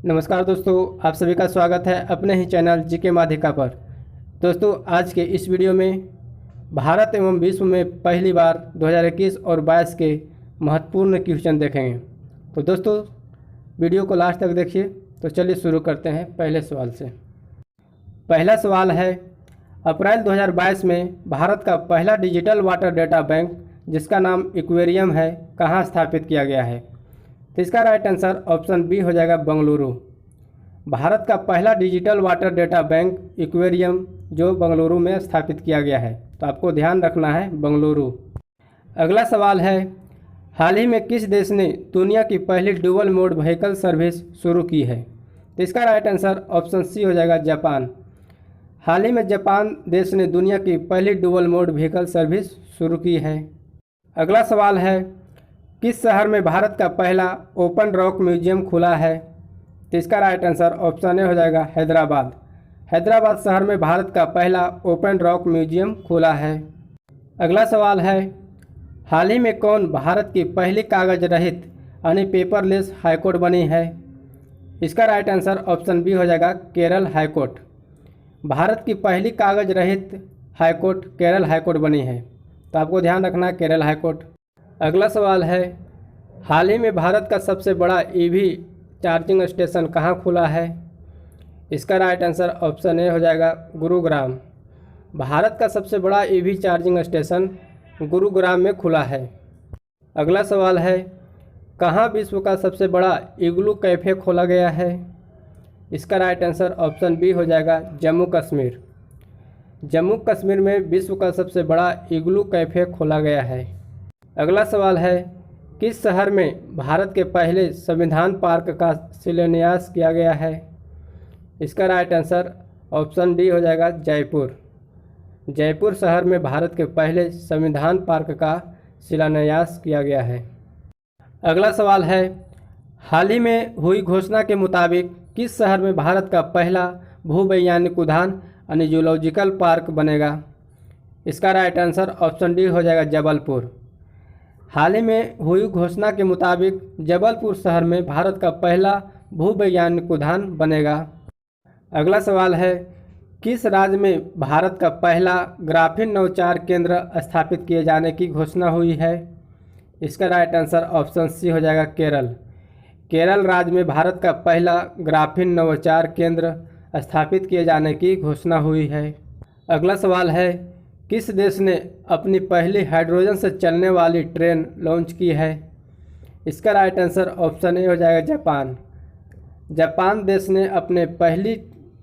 नमस्कार दोस्तों, आप सभी का स्वागत है अपने ही चैनल जीके माध्यिका पर। दोस्तों, आज के इस वीडियो में भारत एवं विश्व में पहली बार 2021 और 22 के महत्वपूर्ण क्वेश्चन देखेंगे। तो दोस्तों, वीडियो को लास्ट तक देखिए। तो चलिए शुरू करते हैं पहले सवाल से। पहला सवाल है, अप्रैल 2022 में भारत का पहला डिजिटल वाटर डेटा बैंक जिसका नाम एक्वेरियम है, कहाँ स्थापित किया गया है? तो इसका राइट आंसर ऑप्शन बी हो जाएगा, बेंगलुरु। भारत का पहला digital water data bank aquarium जो बेंगलुरु में स्थापित किया गया है, तो आपको ध्यान रखना है बेंगलुरु। अगला सवाल है, हाल ही में किस देश ने दुनिया की पहली डुअल मोड व्हीकल सर्विस शुरू की है? तो इसका राइट आंसर ऑप्शन सी हो जाएगा, जापान। हाल ही में जापान देश ने दुनिया की पहली डुअल मोड व्हीकल सर्विस शुरू की है। अगला सवाल है, किस शहर में भारत का पहला ओपन रॉक म्यूजियम खुला है? तो इसका राइट आंसर ऑप्शन ए हो जाएगा, हैदराबाद। हैदराबाद शहर में भारत का पहला ओपन रॉक म्यूजियम खुला है। अगला सवाल है, हाल ही में कौन भारत की पहली कागज रहित यानी पेपरलेस हाईकोर्ट बनी है? इसका राइट आंसर ऑप्शन बी हो जाएगा, केरल हाईकोर्ट। भारत की पहली कागज रहित हाईकोर्ट केरल हाईकोर्ट बनी है, तो आपको ध्यान रखना है केरल हाईकोर्ट। अगला सवाल है, हाल ही में भारत का सबसे बड़ा ईवी चार्जिंग स्टेशन कहाँ खुला है? इसका राइट आंसर ऑप्शन ए हो जाएगा, गुरुग्राम। भारत का सबसे बड़ा ईवी चार्जिंग स्टेशन गुरुग्राम में खुला है। अगला सवाल है, कहाँ विश्व का सबसे बड़ा इग्लू कैफ़े खोला गया है? इसका राइट आंसर ऑप्शन बी हो जाएगा, जम्मू कश्मीर। जम्मू कश्मीर में विश्व का सबसे बड़ा इग्लू कैफ़े खोला गया है। अगला सवाल है, किस शहर में भारत के पहले संविधान पार्क का शिलान्यास किया गया है? इसका राइट आंसर ऑप्शन डी हो जाएगा, जयपुर। जयपुर शहर में भारत के पहले संविधान पार्क का शिलान्यास किया गया है। अगला सवाल है, हाल ही में हुई घोषणा के मुताबिक किस शहर में भारत का पहला भूवैज्ञानिक उद्यान यानी जूलॉजिकल पार्क बनेगा? इसका राइट आंसर ऑप्शन डी हो जाएगा, जबलपुर। हाल ही में हुई घोषणा के मुताबिक जबलपुर शहर में भारत का पहला भूवैज्ञानिक उद्यान बनेगा। अगला सवाल है, किस राज्य में भारत का पहला ग्राफीन नवाचार केंद्र स्थापित किए जाने की घोषणा हुई है? इसका राइट आंसर ऑप्शन सी हो जाएगा, केरल। केरल राज्य में भारत का पहला ग्राफीन नवाचार केंद्र स्थापित किए जाने की घोषणा हुई है। अगला सवाल है, किस देश ने अपनी पहली हाइड्रोजन से चलने वाली ट्रेन लॉन्च की है? इसका राइट आंसर ऑप्शन ए हो जाएगा, जापान। जापान देश ने अपने पहली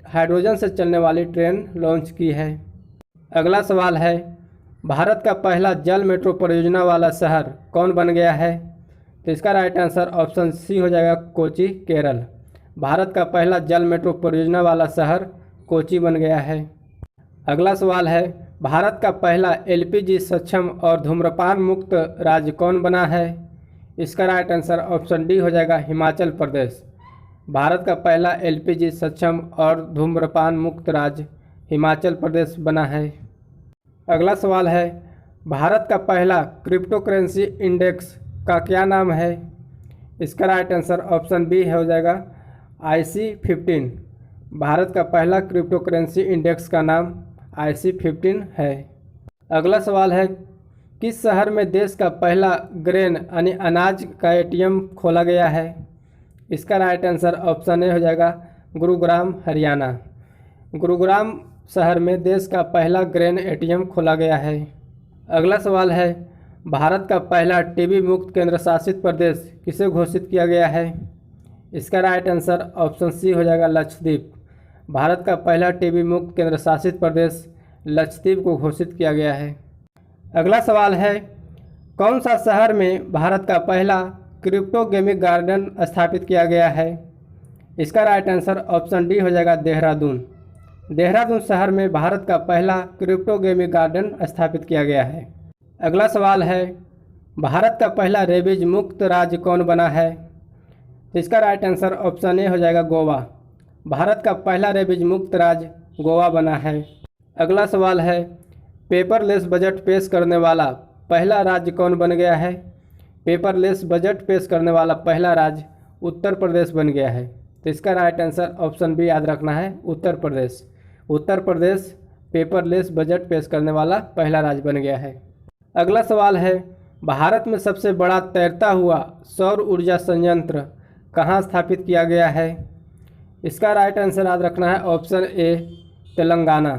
हाइड्रोजन से चलने वाली ट्रेन लॉन्च की है। अगला सवाल है, भारत का पहला जल मेट्रो परियोजना वाला शहर कौन बन गया है? तो इसका राइट आंसर ऑप्शन सी हो जाएगा, कोची, केरल। भारत का पहला जल मेट्रो परियोजना वाला शहर कोची बन गया है। अगला सवाल है, भारत का पहला एलपीजी सक्षम और धूम्रपान मुक्त राज्य कौन बना है? इसका राइट आंसर ऑप्शन डी हो जाएगा, हिमाचल प्रदेश। भारत का पहला एलपीजी सक्षम और धूम्रपान मुक्त राज्य हिमाचल प्रदेश बना है। अगला सवाल है, भारत का पहला क्रिप्टो करेंसी इंडेक्स का क्या नाम है? इसका राइट आंसर ऑप्शन बी हो जाएगा, IC15। भारत का पहला क्रिप्टो करेंसी इंडेक्स का नाम IC15 है। अगला सवाल है, किस शहर में देश का पहला ग्रेन यानी अनाज का ATM खोला गया है? इसका राइट आंसर ऑप्शन ए हो जाएगा, गुरुग्राम, हरियाणा। गुरुग्राम शहर में देश का पहला ग्रेन ATM खोला गया है। अगला सवाल है, भारत का पहला टीबी मुक्त केंद्र शासित प्रदेश किसे घोषित किया गया है? इसका राइट आंसर ऑप्शन सी हो जाएगा, लक्षद्वीप। भारत का पहला टीबी मुक्त केंद्र शासित प्रदेश लक्षद्वीप को घोषित किया गया है। अगला सवाल है, कौन सा शहर में भारत का पहला क्रिप्टो गेमिंग गार्डन स्थापित किया गया है? इसका राइट आंसर ऑप्शन डी हो जाएगा, देहरादून। देहरादून शहर में भारत का पहला क्रिप्टो गेमिंग गार्डन स्थापित किया गया है। अगला सवाल है, भारत का पहला रेबीज मुक्त राज्य कौन बना है? इसका राइट आंसर ऑप्शन ए हो जाएगा, गोवा। भारत का पहला रेबीज मुक्त राज्य गोवा बना है। अगला सवाल है, पेपरलेस बजट पेश करने वाला पहला राज्य कौन बन गया है? पेपरलेस बजट पेश करने वाला पहला राज्य उत्तर प्रदेश बन गया है। तो इसका राइट आंसर ऑप्शन बी याद रखना है, उत्तर प्रदेश। उत्तर प्रदेश पेपरलेस बजट पेश करने वाला पहला राज्य बन गया है। अगला सवाल है, भारत में सबसे बड़ा तैरता हुआ सौर ऊर्जा संयंत्र कहाँ स्थापित किया गया है? इसका राइट आंसर याद रखना है, ऑप्शन ए तेलंगाना।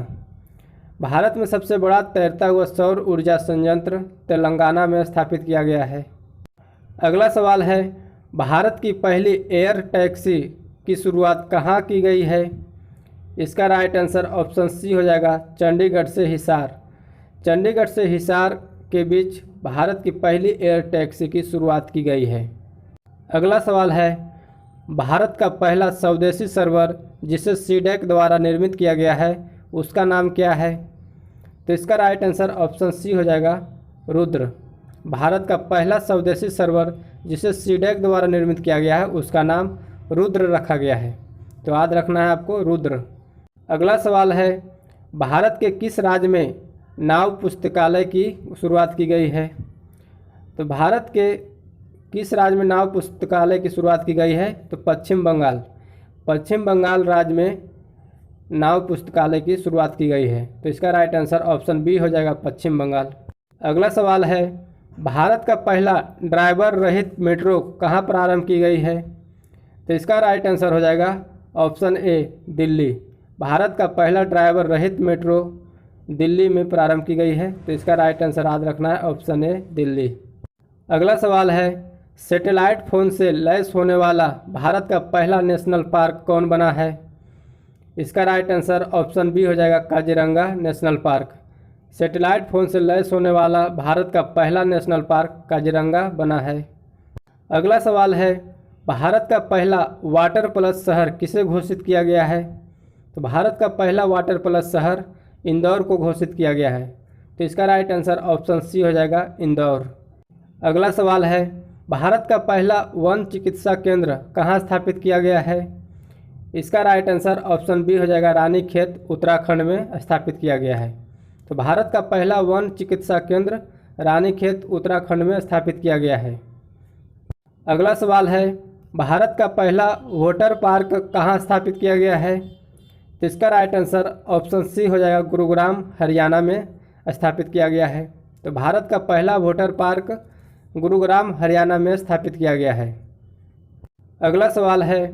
भारत में सबसे बड़ा तैरता हुआ सौर ऊर्जा संयंत्र तेलंगाना में स्थापित किया गया है। अगला सवाल है, भारत की पहली एयर टैक्सी की शुरुआत कहाँ की गई है? इसका राइट आंसर ऑप्शन सी हो जाएगा, चंडीगढ़ से हिसार। चंडीगढ़ से हिसार के बीच भारत की पहली एयर टैक्सी की शुरुआत की गई है। अगला सवाल है, भारत का पहला स्वदेशी सर्वर जिसे सीडैक द्वारा निर्मित किया गया है उसका नाम क्या है? तो इसका राइट आंसर ऑप्शन सी हो जाएगा, रुद्र। भारत का पहला स्वदेशी सर्वर जिसे सीडैक द्वारा निर्मित किया गया है उसका नाम रुद्र रखा गया है, तो याद रखना है आपको, रुद्र। अगला सवाल है, भारत के किस राज्य में नाव पुस्तकालय की शुरुआत की गई है? तो भारत के किस राज्य में नाव पुस्तकालय की शुरुआत की गई है? तो पश्चिम बंगाल। पश्चिम बंगाल राज्य में नाव पुस्तकालय की शुरुआत की गई है, तो इसका राइट आंसर ऑप्शन बी हो जाएगा, पश्चिम बंगाल। अगला सवाल है, भारत का पहला ड्राइवर रहित मेट्रो कहाँ प्रारंभ की गई है? तो इसका राइट आंसर हो जाएगा ऑप्शन ए दिल्ली। भारत का पहला ड्राइवर रहित मेट्रो दिल्ली में प्रारंभ की गई है, तो इसका राइट आंसर याद रखना है, ऑप्शन ए दिल्ली। अगला सवाल है, सैटेलाइट फ़ोन से लैस होने वाला भारत का पहला नेशनल पार्क कौन बना है? इसका राइट आंसर ऑप्शन बी हो जाएगा, Kaziranga national park. Satellite phone से लैस होने वाला भारत का पहला नेशनल पार्क काजीरंगा बना है। अगला सवाल है, भारत का पहला वाटर प्लस शहर किसे घोषित किया गया है? तो भारत का पहला वाटर प्लस शहर इंदौर को घोषित किया गया है, तो इसका राइट आंसर ऑप्शन सी हो जाएगा, इंदौर। अगला सवाल है, भारत का पहला वन चिकित्सा केंद्र कहाँ स्थापित किया गया है? इसका राइट आंसर ऑप्शन बी हो जाएगा, रानीखेत उत्तराखंड में स्थापित किया गया है। तो भारत का पहला वन चिकित्सा केंद्र रानीखेत उत्तराखंड में स्थापित किया गया है। अगला सवाल है, भारत का पहला वाटर पार्क कहाँ स्थापित किया गया है? तो इसका राइट आंसर ऑप्शन सी हो जाएगा, गुरुग्राम हरियाणा में स्थापित किया गया है। तो भारत का पहला वाटर पार्क गुरुग्राम हरियाणा में स्थापित किया गया है। अगला सवाल है,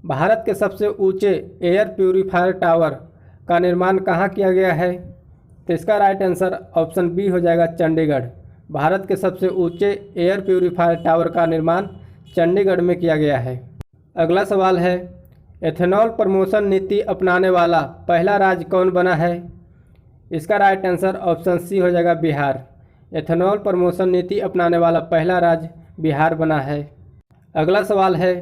भारत के सबसे ऊंचे एयर प्यूरीफायर टावर का निर्माण कहाँ किया गया है? तो इसका राइट आंसर ऑप्शन बी हो जाएगा, चंडीगढ़। भारत के सबसे ऊंचे एयर प्यूरीफायर टावर का निर्माण चंडीगढ़ में किया गया है। अगला सवाल है, एथेनॉल प्रमोशन नीति अपनाने वाला पहला राज्य कौन बना है? इसका राइट आंसर ऑप्शन सी हो जाएगा, बिहार। एथेनॉल प्रमोशन नीति अपनाने वाला पहला राज्य बिहार बना है। अगला सवाल है,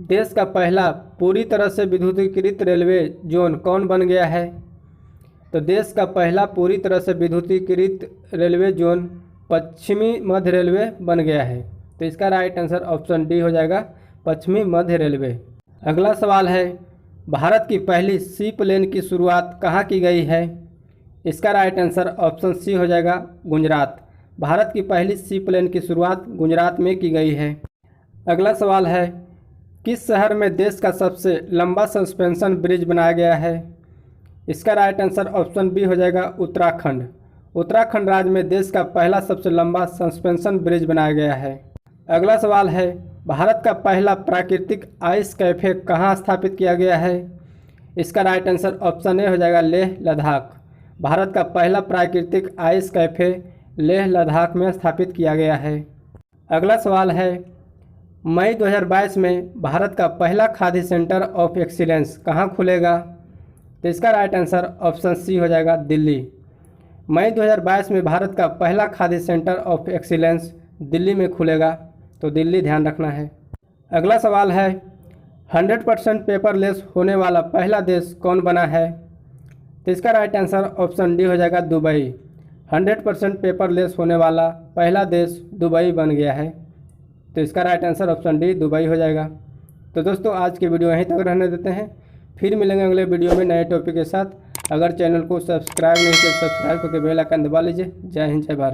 देश का पहला पूरी तरह से विद्युतीकृत रेलवे जोन कौन बन गया है? तो देश का पहला पूरी तरह से विद्युतीकृत रेलवे जोन पश्चिमी मध्य रेलवे बन गया है, तो इसका राइट आंसर ऑप्शन डी हो जाएगा, पश्चिमी मध्य रेलवे। अगला सवाल है, भारत की पहली सी प्लेन की शुरुआत कहाँ की गई है? इसका राइट आंसर ऑप्शन सी हो जाएगा, गुजरात। भारत की पहली सी प्लेन की शुरुआत गुजरात में की गई है। अगला सवाल है, किस शहर में देश का सबसे लंबा सस्पेंशन ब्रिज बनाया गया है? इसका राइट आंसर ऑप्शन बी हो जाएगा, उत्तराखंड। उत्तराखंड राज्य में देश का पहला सबसे लंबा सस्पेंशन ब्रिज बनाया गया है। अगला सवाल है, भारत का पहला प्राकृतिक आइस कैफे कहाँ स्थापित किया गया है? इसका राइट आंसर ऑप्शन ए हो जाएगा, लेह लद्दाख। भारत का पहला प्राकृतिक आइस कैफे लेह लद्दाख में स्थापित किया गया है। अगला सवाल है, मई 2022 में भारत का पहला खादी सेंटर ऑफ एक्सीलेंस कहाँ खुलेगा? तो इसका राइट आंसर ऑप्शन सी हो जाएगा, दिल्ली। मई 2022 में भारत का पहला khadi centre of excellence Delhi में खुलेगा, तो दिल्ली ध्यान रखना है। अगला सवाल है, 100% पेपरलेस होने वाला पहला देश कौन बना है? तो इसका राइट आंसर ऑप्शन डी हो जाएगा, दुबई। 100% पेपरलेस होने वाला पहला देश दुबई बन गया है, तो इसका right answer option D Dubai हो जाएगा। तो दोस्तों आज की वीडियो यहीं तक रहने देते हैं, फिर मिलेंगे अगले वीडियो में नए टॉपिक के साथ। अगर चैनल को सब्सक्राइब नहीं किया सब्सक्राइब करके बेल आइकन दबा लीजिए। जय हिंद, जय भारत।